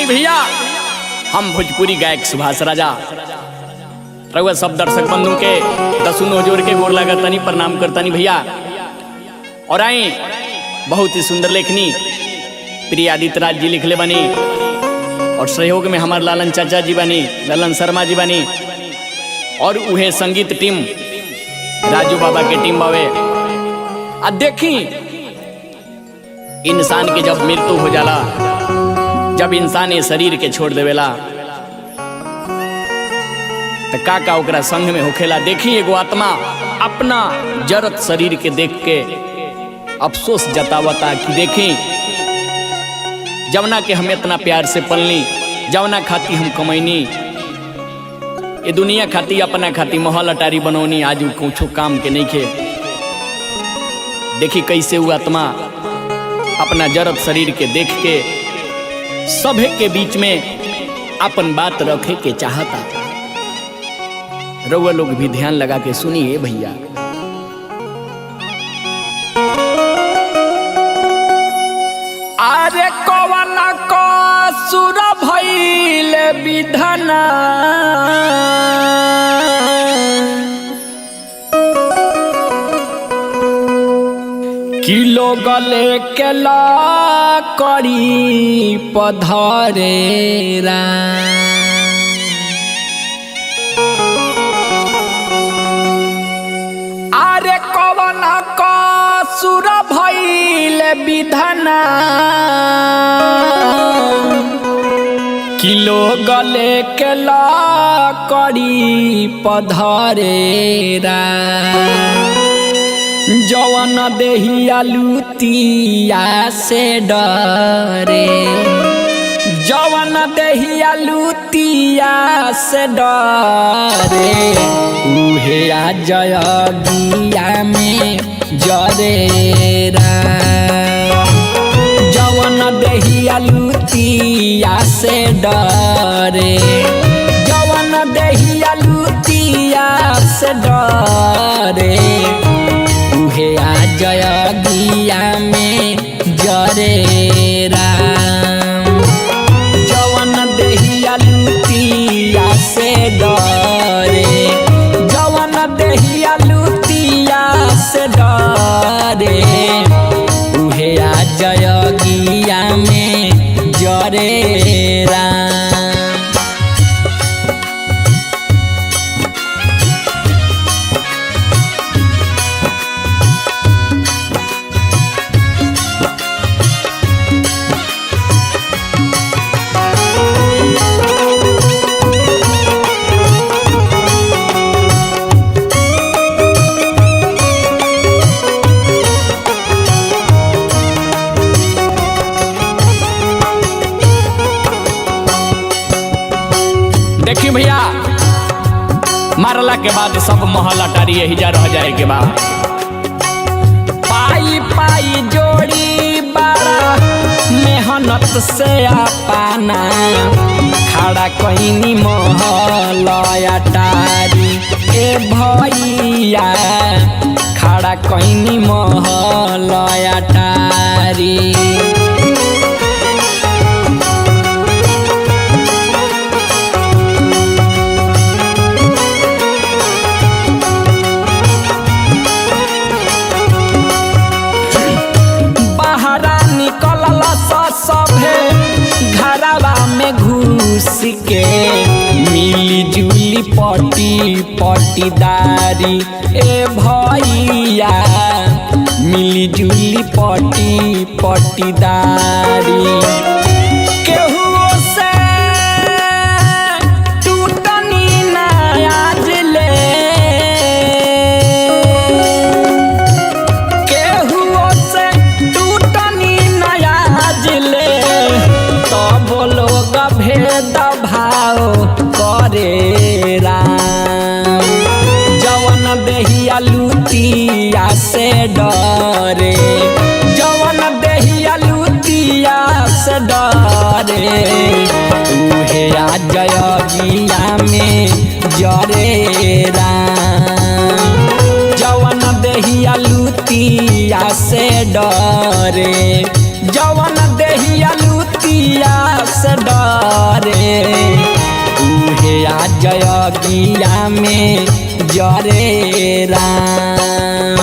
भैया हम भोजपुरी गायक सुभाष राजा रउआ सब दर्शक बंधु के दसुनो जोर के गोर लागतनी प्रणाम करतनी भैया। और आई बहुत ही सुंदर लेखनी प्रिय आदित्य राज जी लिखले बनी और सहयोग में हमारे लालन चाचा जी बनी, ललन शर्मा जी बनी और उहे संगीत टीम राजू बाबा के टीम बावे। आ देखी इंसान के जब मृत्यु हो जाला, जब इंसान ये शरीर के छोड़ देवेला तो का ओकरा संग में होखेला। देखी एगो आत्मा अपना जरत शरीर के देख के अफसोस जतावता कि देखी जवना के हम इतना प्यार से पलनी, जवना खाती हम कमैनी, ये दुनिया खाती अपना खाती महल अटारी बनौनी, आज कुछ काम के नहीं खे। देखी कैसे वो आत्मा अपना जरत शरीर के देख के सभे के बीच में अपन बात रखे के चाहता। रउआ लोग भी ध्यान लगा के सुनिए भैया। अरे कवन कसूर भइल विधना किलो गले के ला करी पधरेरा। अरे कवन कसूर भइल विधना किलो गले के ला करी पधरेरा। जवन देहिया लुतिया से डरे, जवन देहिया लुतिया से डरे, उहे आ जयगिया में जरेरा। जवन देहिया लुतिया से डरे, जवन देहिया लुतिया से डरे, उहे आ जयगिया में जरेरा। जवन देहिया लुतिया से डरे, जवन देहिया लुतिया से डरे, उहे आ जयगिया में जरेरा। देखी भैया मारला के बाद सब महल अटारी यही जा रह जाए के बाद पाई पाई जोड़ी बारा मेहनत से अपना खड़ा कईनी महल अटारी। ए भैया खड़ा कईनी महल अटारी। सभे घरवा में घुस के मिली जुली पटी पटीदारी। ए भैया मिली जुली पटी पटीदारी। केहू से टूटनी ना आज ले, केहू से टूटनी ना आज ले, तब लोग भेद भाव करे राम। जवन देहिया लुतिया से डरे, से डरे उहे आ जयगिया में जरे राम। जवन देहिया लुतिया से डरे जवन देहिया लुतिया से डरे उहे आ जयगिया में जरे राम।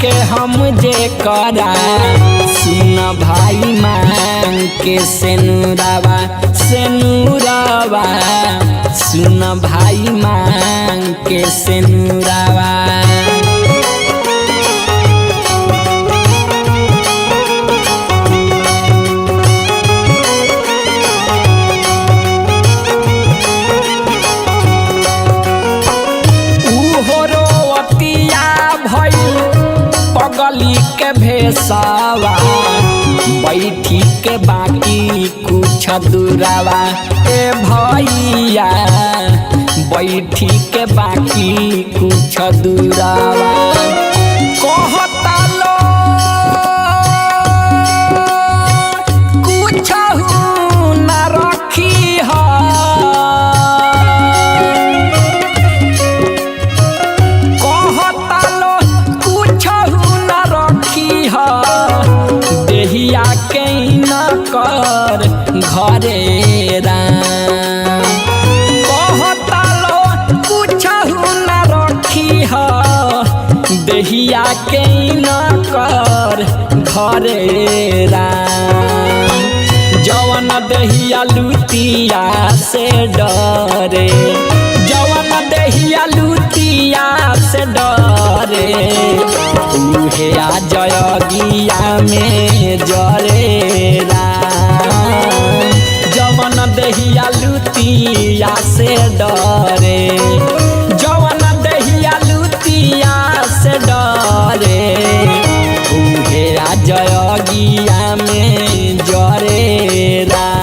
के हम जे करा सुन भाई मांग के सेनुरावा सेनुरावा सुन भाई मांग के सेनुरावा। पगली के भेसावा बैठी के बाकी कुछ दूरावा ए भैया बैठी के बाकी कुछ दूरावा। कहता लो कुछ न रखी है देहिया के न कर घरे राम। कहता लो कुछ न रखी है देहिया के न कर घरे राम। जवन देहिया लुतिया से डरे जवन देहिया लुतिया से डरे उहे आ जयगिया में जरे राम। जवन देहिया लुतिया से डरे जवन देहिया लुतिया से डरे उहे आ जयगिया में जरे राम।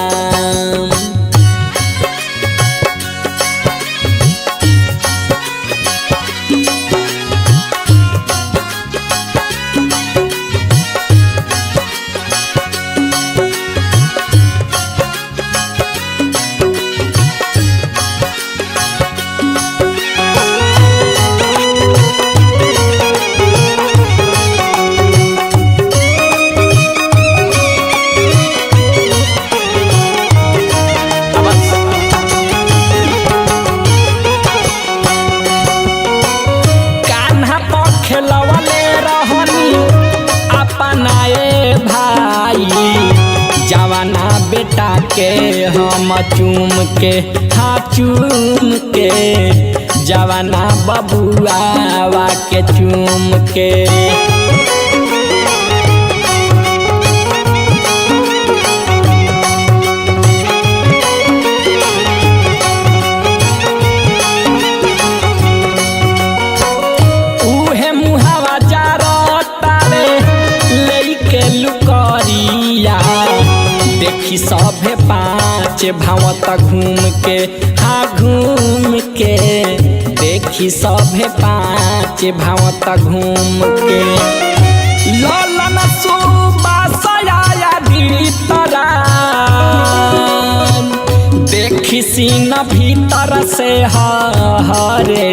खेलवले रहनी अपनाए भाई जवाना बेटा के हम चूम के हाँ चूम के जवाना बबुआवा के चूम के। देखी सभे पाँच भावत घूम के हाँ घूम के देखी सभे पाँच भावत घूम के। ललन सुबासया भीतरा देखी सीन भीतर से हरे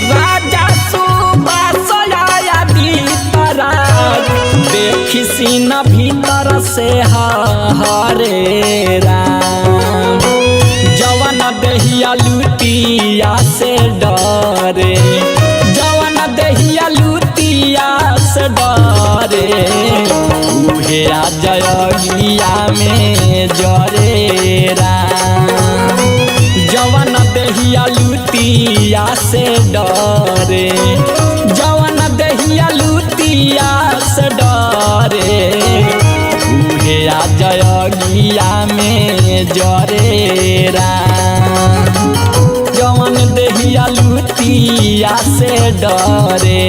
राजा सुबासया से हरे राम। जवन देहिया लुटिया से डरे, जवन देहिया लुटिया से डरे, उहे आ जयगिया में जरे राम। जवन देहिया लुटिया से डरे, जवन देहिया लुटिया से डरे, उहे आ जयगिया में जरे राम। जवन देहिया लुटिया से डरे,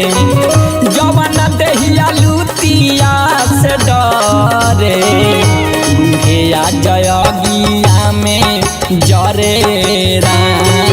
जवन देहिया लुटिया से डरे, उहे आ जयगिया में जरे राम।